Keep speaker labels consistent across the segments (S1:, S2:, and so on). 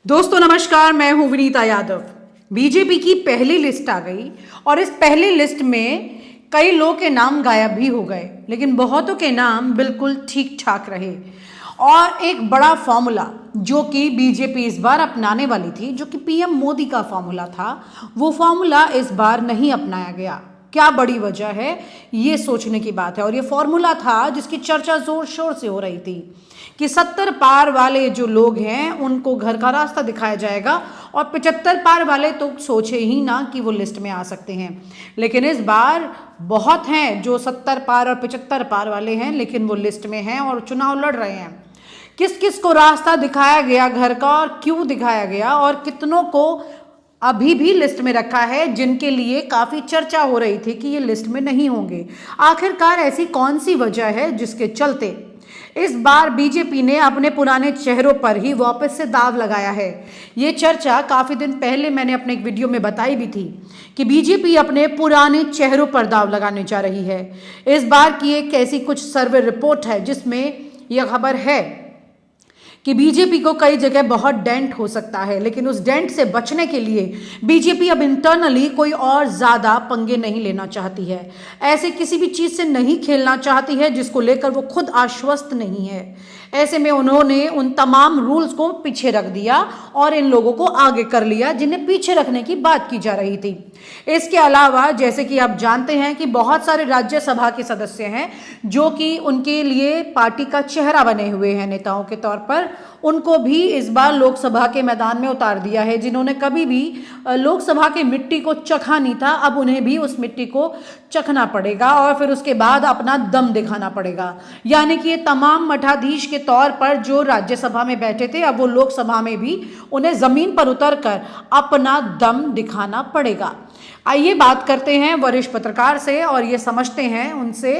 S1: दोस्तों नमस्कार, मैं हूं विनीता यादव। बीजेपी की पहली लिस्ट आ गई और इस पहली लिस्ट में कई लोगों के नाम गायब भी हो गए, लेकिन बहुतों के नाम बिल्कुल ठीक ठाक रहे। और एक बड़ा फॉर्मूला जो कि बीजेपी इस बार अपनाने वाली थी, जो कि पीएम मोदी का फॉर्मूला था, वो फॉर्मूला इस बार नहीं अपनाया गया। क्या बड़ी वजह है, ये सोचने की बात है। और ये फॉर्मूला था जिसकी चर्चा जोर शोर से हो रही थी कि 70 पार वाले जो लोग हैं उनको घर का रास्ता दिखाया जाएगा और 75 पार वाले तो सोचे ही ना कि वो लिस्ट में आ सकते हैं। लेकिन इस बार बहुत हैं जो 70 पार और 75 पार वाले हैं, लेकिन वो लिस्ट में हैं और चुनाव लड़ रहे हैं। किस किस को रास्ता दिखाया गया घर का और क्यों दिखाया गया, और कितनों को अभी भी लिस्ट में रखा है जिनके लिए काफी चर्चा हो रही थी कि ये लिस्ट में नहीं होंगे। आखिरकार ऐसी कौन सी वजह है जिसके चलते इस बार बीजेपी ने अपने पुराने चेहरों पर ही वापस से दाव लगाया है। ये चर्चा काफी दिन पहले मैंने अपने एक वीडियो में बताई भी थी कि बीजेपी अपने पुराने चेहरों पर दाव लगाने जा रही है। इस बार की एक ऐसी कुछ सर्वे रिपोर्ट है जिसमें यह खबर है कि बीजेपी को कई जगह बहुत डेंट हो सकता है, लेकिन उस डेंट से बचने के लिए बीजेपी अब इंटरनली कोई और ज्यादा पंगे नहीं लेना चाहती है। ऐसे किसी भी चीज से नहीं खेलना चाहती है जिसको लेकर वो खुद आश्वस्त नहीं है। ऐसे में उन्होंने उन तमाम रूल्स को पीछे रख दिया और इन लोगों को आगे कर लिया जिन्हें पीछे रखने की बात की जा रही थी। इसके अलावा जैसे कि आप जानते हैं कि बहुत सारे राज्यसभा के सदस्य हैं जो कि उनके लिए पार्टी का चेहरा बने हुए हैं नेताओं के तौर पर, उनको भी इस बार लोकसभा के मैदान में उतार दिया है। जिन्होंने कभी भी लोकसभा की मिट्टी को चखा नहीं था, अब उन्हें भी उस मिट्टी को चखना पड़ेगा और फिर उसके बाद अपना दम दिखाना पड़ेगा। यानी कि ये तमाम मठाधीश के तौर पर जो राज्यसभा में बैठे थे, अब वो लोकसभा में भी उन्हें जमीन पर उतरकर अपना दम दिखाना पड़ेगा। आइए बात करते हैं वरिष्ठ पत्रकार से और ये समझते हैं उनसे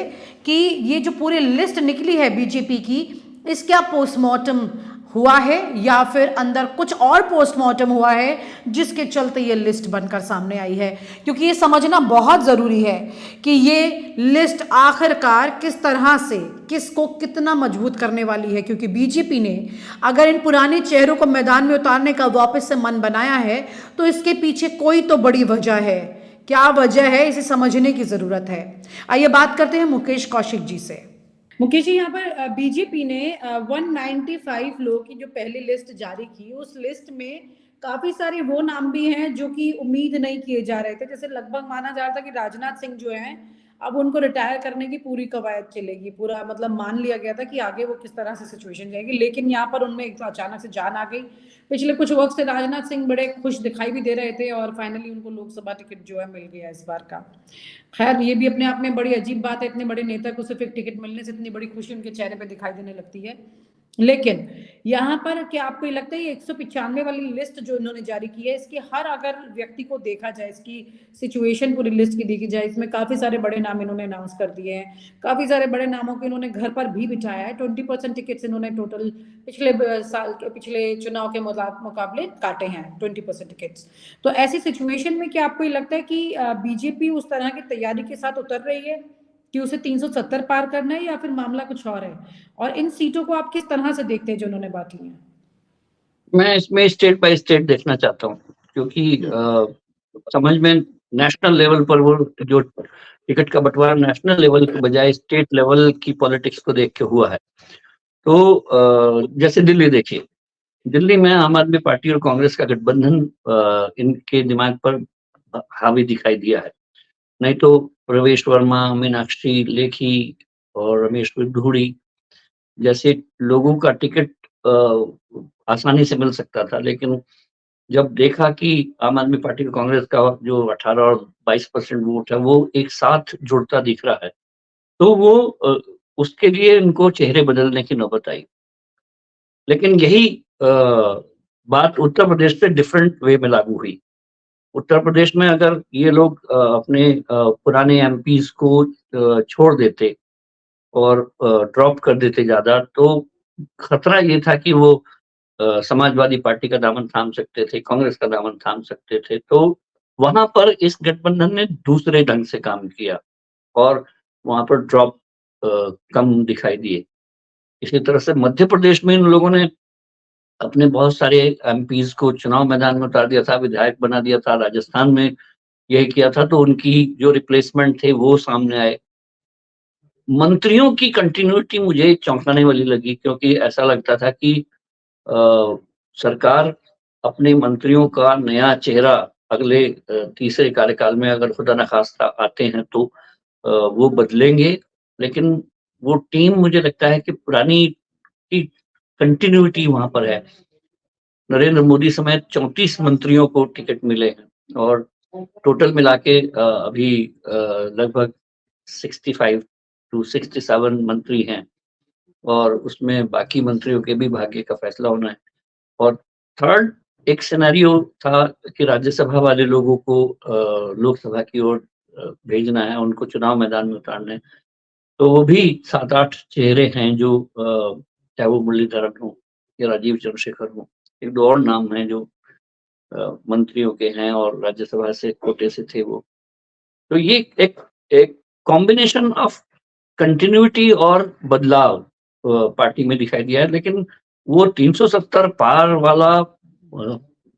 S1: कि ये जो पूरी लिस्ट निकली है बीजेपी की, इसका पोस्टमार्टम हुआ है या फिर अंदर कुछ और पोस्टमार्टम हुआ है जिसके चलते ये लिस्ट बनकर सामने आई है। क्योंकि ये समझना बहुत ज़रूरी है कि ये लिस्ट आखिरकार किस तरह से किसको कितना मजबूत करने वाली है। क्योंकि बीजेपी ने अगर इन पुराने चेहरों को मैदान में उतारने का वापस से मन बनाया है तो इसके पीछे कोई तो बड़ी वजह है। क्या वजह है, इसे समझने की ज़रूरत है। आइए बात करते हैं मुकेश कौशिक जी से। मुकेश जी, यहाँ पर बीजेपी ने 195 लोगों की जो पहली लिस्ट जारी की, उस लिस्ट में काफी सारे वो नाम भी हैं जो कि उम्मीद नहीं किए जा रहे थे। जैसे लगभग माना जा रहा था कि राजनाथ सिंह जो हैं अब उनको रिटायर करने की पूरी कवायद चलेगी, पूरा मतलब मान लिया गया था कि आगे वो किस तरह से सिचुएशन जाएगी। लेकिन यहाँ पर उनमें एक तो अचानक से जान आ गई। पिछले कुछ वक्त से राजनाथ सिंह बड़े खुश दिखाई भी दे रहे थे और फाइनली उनको लोकसभा टिकट जो है मिल गया इस बार का। खैर, ये भी अपने आप में बड़ी अजीब बात है, इतने बड़े नेता को सिर्फ एक टिकट मिलने से इतनी बड़ी खुशी उनके चेहरे पे दिखाई देने लगती है। लेकिन यहाँ पर क्या आपको ये लगता है ये 195 वाली लिस्ट जो इन्होंने जारी की है, इसके हर अगर व्यक्ति को देखा जाए, इसकी सिचुएशन पूरी लिस्ट की देखी जाए, इसमें काफी सारे बड़े नाम इन्होंने अनाउंस कर दिए हैं, काफी सारे बड़े नामों को इन्होंने घर पर भी बिठाया है। 20% टिकट्स इन्होंने टोटल पिछले चुनाव के मुकाबले काटे हैं 20% टिकट्स। तो ऐसी सिचुएशन में क्या आपको ये लगता है कि बीजेपी उस तरह की तैयारी के साथ उतर रही है कि उसे 370 पार करना है, या फिर मामला कुछ और है? और इन सीटों को आप किस तरह से देखते हैं जो उन्होंने बांटी हैं?
S2: मैं इसमें स्टेट बाय स्टेट देखना चाहता हूँ, क्योंकि समझ में नेशनल लेवल पर वो जो टिकट का बंटवारा नेशनल लेवल के बजाय स्टेट लेवल की पॉलिटिक्स को देख के हुआ है। तो जैसे दिल्ली देखिए, दिल्ली में आम आदमी पार्टी और कांग्रेस का गठबंधन इनके दिमाग पर हावी दिखाई दिया है। नहीं तो प्रवेश वर्मा, मीनाक्षी लेखी और रमेश धूड़ी जैसे लोगों का टिकट आसानी से मिल सकता था। लेकिन जब देखा कि आम आदमी पार्टी और कांग्रेस का जो 18 और 22% वोट है वो एक साथ जुड़ता दिख रहा है, तो वो उसके लिए इनको चेहरे बदलने की नौबत आई। लेकिन यही बात उत्तर प्रदेश पे डिफरेंट वे में लागू हुई। उत्तर प्रदेश में अगर ये लोग अपने पुराने एमपीज को छोड़ देते और ड्रॉप कर देते ज़्यादा, तो खतरा ये था कि वो समाजवादी पार्टी का दामन थाम सकते थे, कांग्रेस का दामन थाम सकते थे। तो वहाँ पर इस गठबंधन ने दूसरे ढंग से काम किया और वहाँ पर ड्रॉप कम दिखाई दिए। इसी तरह से मध्य प्रदेश में इन लोगों ने अपने बहुत सारे एमपीज को चुनाव मैदान में उतार दिया था, विधायक बना दिया था, राजस्थान में यही किया था, तो उनकी जो रिप्लेसमेंट थे वो सामने आए। मंत्रियों की कंटिन्यूटी मुझे चौंकाने वाली लगी, क्योंकि ऐसा लगता था कि सरकार अपने मंत्रियों का नया चेहरा अगले तीसरे कार्यकाल में अगर खुदा न खास्ता आते हैं तो वो बदलेंगे, लेकिन वो टीम मुझे लगता है कि पुरानी की कंटिन्यूटी वहां पर है। नरेंद्र मोदी समेत 34 मंत्रियों को टिकट मिले हैं और टोटल मिला के अभी लगभग 65 टू 67 मंत्री हैं, और उसमें बाकी मंत्रियों के भी भाग्य का फैसला होना है। और थर्ड एक सिनेरियो था कि राज्यसभा वाले लोगों को लोकसभा की ओर भेजना है, उनको चुनाव मैदान में उतारना है, तो वो भी 7-8 चेहरे हैं जो चाहे वो मुरलीधरन हो या राजीव चंद्रशेखर हो, एक दो और नाम हैं जो मंत्रियों के हैं और राज्यसभा से कोटे से थे वो। तो ये एक एक कॉम्बिनेशन ऑफ कंटिन्यूटी और बदलाव पार्टी में दिखाई दिया है, लेकिन वो 370 पार वाला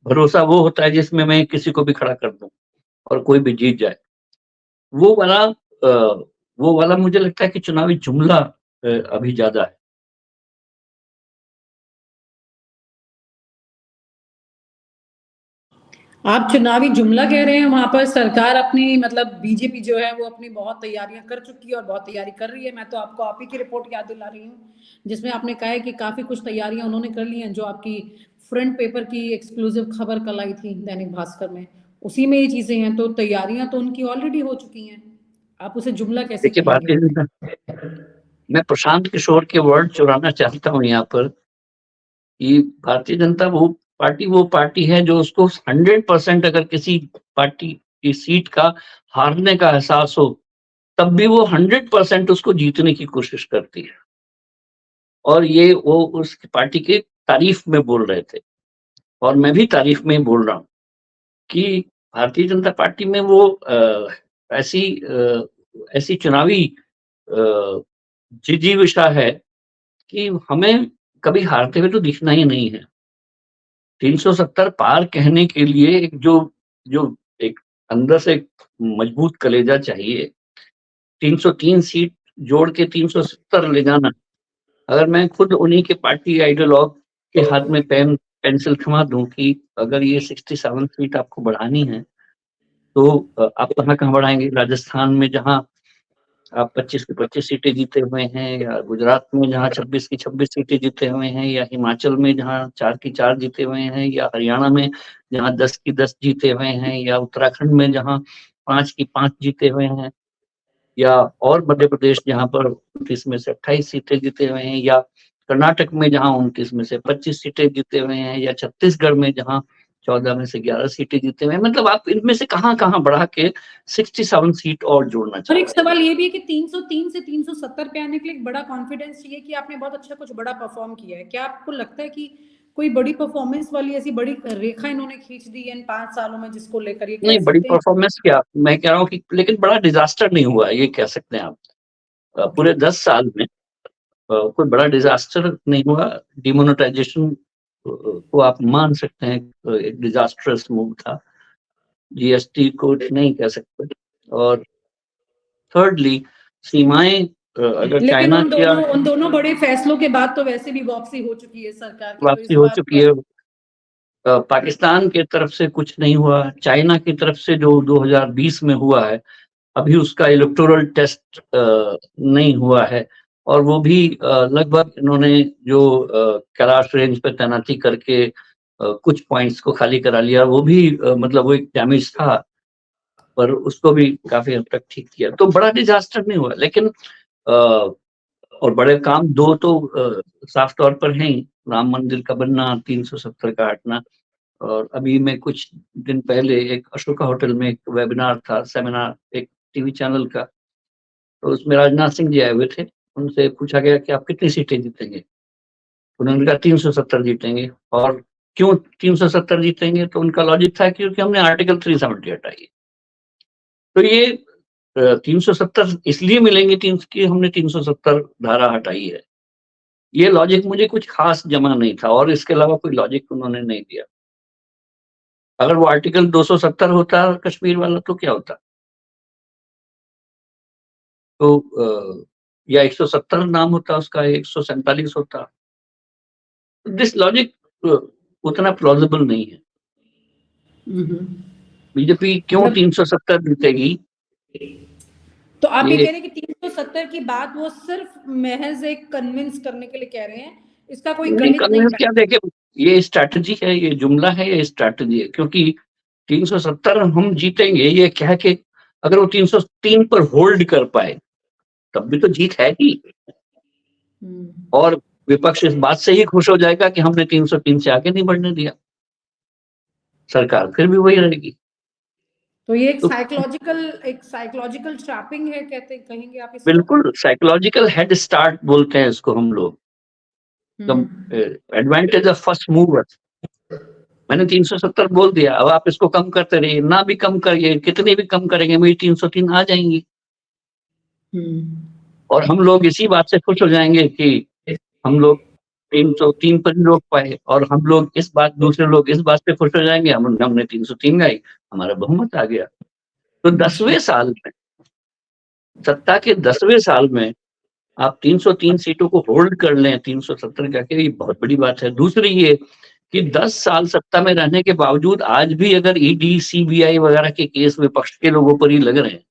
S2: भरोसा वो होता है जिसमें मैं किसी को भी खड़ा कर दूं और कोई भी जीत जाए। वो वाला वो वाला मुझे लगता है कि चुनावी जुमला अभी ज्यादा है।
S1: आप चुनावी जुमला कह रहे हैं, वहां पर सरकार अपनी मतलब बीजेपी जो है वो अपनी बहुत तैयारियां कर चुकी है और बहुत तैयारी कर रही है। मैं तो आपको आप ही की रिपोर्ट याद दिला रही हूँ जिसमें आपने कहा है कि काफी कुछ तैयारियां उन्होंने कर ली हैं, जो आपकी फ्रंट पेपर की एक्सक्लूसिव खबर कल आई थी दैनिक भास्कर में, उसी में ये चीजें हैं। तो तैयारियां तो उनकी ऑलरेडी हो चुकी हैं, आप उसे जुमला कैसे
S2: देखिए,
S1: कहेंगे?
S2: मैं प्रशांत किशोर के वर्ड चुराना चाहता हूँ यहाँ पर कि भारतीय जनता वो पार्टी है जो उसको 100% अगर किसी पार्टी की सीट का हारने का एहसास हो, तब भी वो 100% उसको जीतने की कोशिश करती है। और ये वो उस पार्टी की तारीफ में बोल रहे थे, और मैं भी तारीफ में ही बोल रहा हूँ कि भारतीय जनता पार्टी में वो ऐसी चुनावी जिजीविषा है कि हमें कभी हारते हुए तो दिखना ही नहीं है। 370 पार कहने के लिए एक जो जो एक अंदर से एक मजबूत कलेजा चाहिए। 303 सीट जोड़ के 370 ले जाना, अगर मैं खुद उन्हीं के पार्टी आइडियोलॉग के हाथ में पेंसिल थमा दूं कि अगर ये 67 सीट आपको बढ़ानी है, तो आप कहाँ बढ़ाएंगे? राजस्थान में जहां आप 25 की 25 सीटें जीते हुए हैं, या गुजरात में जहां 26 की 26 सीटें जीते हुए हैं, या हिमाचल में जहां 4 की 4 जीते हुए हैं, या हरियाणा में जहां 10 की 10 जीते हुए हैं, या उत्तराखंड में जहां 5 की 5 जीते हुए हैं, या और मध्य प्रदेश जहां पर 29 में से 28 सीटें जीते हुए हैं, या कर्नाटक में जहां 29 में से 25 सीटें जीते हुए हैं, या छत्तीसगढ़ में जहां 14 में से 11 सीटें जीते हुए हैं। मतलब आप इनमें से कहां बढ़ा के 67 सीट और जोड़ना
S1: और एक
S2: चाहते हैं?
S1: सवाल ये भी है कि 303 से 370 पे आने के लिए एक बड़ा कॉन्फिडेंस चाहिए कि आपने बहुत अच्छा कुछ बड़ा परफॉर्म किया है। क्या आपको लगता है कि कोई बड़ी परफॉर्मेंस वाली ऐसी बड़ी रेखा इन्होंने खींच दी है इन 5 सालों में जिसको लेकर ये कह
S2: नहीं, बड़ी
S1: सकते हैं?
S2: परफॉर्मेंस क्या, मैं कह रहा हूँ कि लेकिन बड़ा डिजास्टर नहीं हुआ है, ये कह सकते हैं आप। पूरे 10 साल में कोई बड़ा डिजास्टर नहीं हुआ। डिमोनेटाइजेशन को आप मान सकते हैं, एक डिजास्टरस मूव था। जीएसटी को नहीं कह सकते। और थर्डली, सीमाएं अगर
S1: लेकिन
S2: चाइना की
S1: उन दोनों बड़े फैसलों के बाद तो वैसे भी वापसी हो चुकी है सरकार की, तो
S2: वापसी
S1: इस
S2: हो
S1: बात
S2: चुकी
S1: पर
S2: है। पाकिस्तान की तरफ से कुछ नहीं हुआ, चाइना की तरफ से जो 2020 में हुआ है, अभी उसका इलेक्टोरल टेस्ट नहीं हुआ है, और वो भी लगभग इन्होंने जो कैलाश रेंज पे तैनाती करके कुछ पॉइंट्स को खाली करा लिया, वो भी मतलब वो एक डैमेज था, पर उसको भी काफी हद तक ठीक किया। तो बड़ा डिजास्टर नहीं हुआ, लेकिन और बड़े काम दो तो साफ तौर पर हैं ही। राम मंदिर का बनना, 370 का हटना। और अभी मैं कुछ दिन पहले एक अशोका होटल में एक वेबिनार था, सेमिनार, एक टीवी चैनल का, तो उसमें राजनाथ सिंह जी आए हुए थे। उनसे पूछा गया कि आप कितनी सीटें जीतेंगे? उन्होंने कहा 370 जीतेंगे। और क्यों 370 जीतेंगे? तो उनका लॉजिक था क्योंकि हमने आर्टिकल 370 हटाई है। तो ये 370 इसलिए मिलेंगे, तीन की हमने 370 धारा हटाई है। ये लॉजिक मुझे कुछ खास जमा नहीं था और इसके अलावा कोई लॉजिक उन्होंने नहीं दिया। अगर वो आर्टिकल 270 होता कश्मीर वाला तो क्या होता? तो या 170 नाम होता उसका, 147 होता। दिस लॉजिक उतना प्लॉजिबल नहीं है। बीजेपी क्यों
S1: मतलब
S2: 370 जीतेगी?
S1: तो आप ये
S2: ये
S1: कह रहे हैं कि 370 की बात वो सिर्फ महज एक कन्विंस करने के लिए कह रहे हैं, इसका कोई
S2: नहीं,
S1: गणित नहीं
S2: कन्विंस क्या, देखिए ये स्ट्रैटेजी है, ये जुमला है, ये स्ट्रैटेजी है, क्योंकि 370 हम जीतेंगे ये कह के अगर वो 303 पर होल्ड कर पाए तब भी तो जीत है ही। और विपक्ष इस बात से ही खुश हो जाएगा कि हमने 303 से आगे नहीं बढ़ने दिया, सरकार फिर भी वही रहेगी।
S1: तो ये
S2: तो
S1: एक साइकोलॉजिकल ट्रैपिंग है, कहते कहेंगे आप इसको?
S2: बिल्कुल साइकोलॉजिकल हेड स्टार्ट बोलते हैं इसको हम लोग, एडवांटेज ऑफ फर्स्ट मूवर। मैंने 370 बोल दिया, अब आप इसको कम करते रहिए, ना भी कम करिए, कितने भी कम करेंगे मेरी 303 आ जाएंगी। और हम लोग इसी बात से खुश हो जाएंगे कि हम लोग 303 पर ही रोक पाए, और हम लोग इस बात, दूसरे लोग इस बात से खुश हो जाएंगे हमने 303 गाई, हमारा बहुमत आ गया। तो 10वें साल में, सत्ता के 10वें साल में आप 303 सीटों को होल्ड कर लें 370 करके, ये बहुत बड़ी बात है। दूसरी ये कि 10 साल सत्ता में रहने के बावजूद आज भी अगर ईडी, सीबीआई वगैरह के केस विपक्ष के लोगों पर ही लग रहे हैं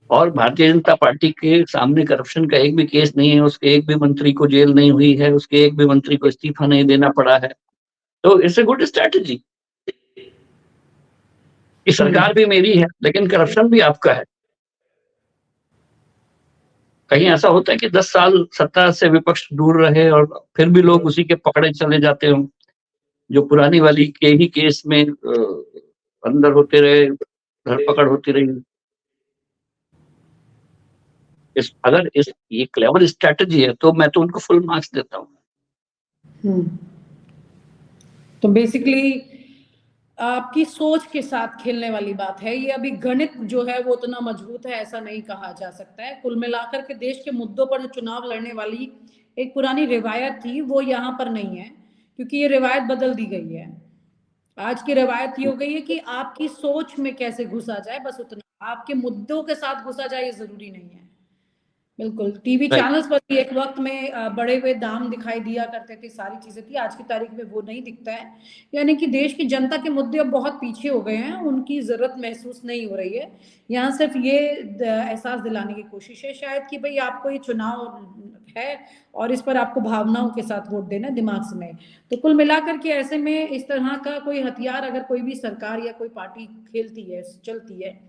S2: और भारतीय जनता पार्टी के सामने करप्शन का एक भी केस नहीं है, उसके एक भी मंत्री को जेल नहीं हुई है, उसके एक भी मंत्री को इस्तीफा नहीं देना पड़ा है, तो इट्स ए गुड स्ट्रैटेजी कि सरकार भी मेरी है लेकिन करप्शन भी आपका है। कहीं ऐसा होता है कि 10 साल सत्ता से विपक्ष दूर रहे और फिर भी लोग उसी के पकड़े चले जाते हों, जो पुरानी वाली के ही केस में अंदर होते रहे, धरपकड़ होती रही। अगर ये क्लेवर स्ट्रैटेजी है तो मैं तो उनको फुल मार्क्स देता हूँ।
S1: तो बेसिकली आपकी सोच के साथ खेलने वाली बात है ये। अभी गणित जो है वो उतना मजबूत है ऐसा नहीं कहा जा सकता है। कुल मिलाकर के देश के मुद्दों पर जो चुनाव लड़ने वाली एक पुरानी रिवायत थी वो यहाँ पर नहीं है, क्योंकि ये रिवायत बदल दी गई है। आज की रिवायत ये हो गई है कि आपकी सोच में कैसे घुसा जाए, बस उतना, आपके मुद्दों के साथ घुसा जाए ये जरूरी नहीं है। बिल्कुल, टीवी चैनल्स पर भी एक वक्त में बड़े हुए दाम दिखाई दिया करते थे, सारी चीजें थी, आज की तारीख में वो नहीं दिखता है। यानी कि देश की जनता के मुद्दे अब बहुत पीछे हो गए हैं, उनकी जरूरत महसूस नहीं हो रही है। यहाँ सिर्फ ये एहसास दिलाने की कोशिश है शायद कि भाई आपको ये चुनाव है और इस पर आपको भावनाओं के साथ वोट देना, दिमाग से नहीं। तो कुल मिलाकर के ऐसे में इस तरह का कोई हथियार अगर कोई भी सरकार या कोई पार्टी खेलती है, चलती है,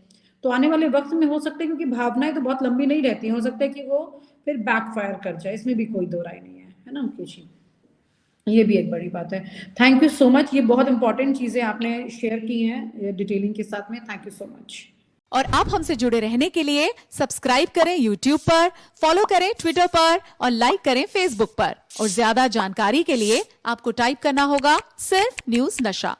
S1: तो आने वाले वक्त में हो सकता है, क्योंकि भावनाएं तो बहुत लंबी नहीं रहती, हो सकता है कि वो फिर बैकफायर कर जाए, इसमें भी कोई दो राय नहीं है ना मुकेश जी? ये भी एक बड़ी बात है। थैंक यू सो मच, ये बहुत इंपॉर्टेंट चीजें आपने शेयर की हैं डिटेलिंग के साथ में। Thank you so much.
S3: और आप हमसे जुड़े रहने के लिए सब्सक्राइब करें YouTube पर, फॉलो करें Twitter पर और लाइक करें Facebook पर। और ज्यादा जानकारी के लिए आपको टाइप करना होगा सिर्फ न्यूज़ नशा।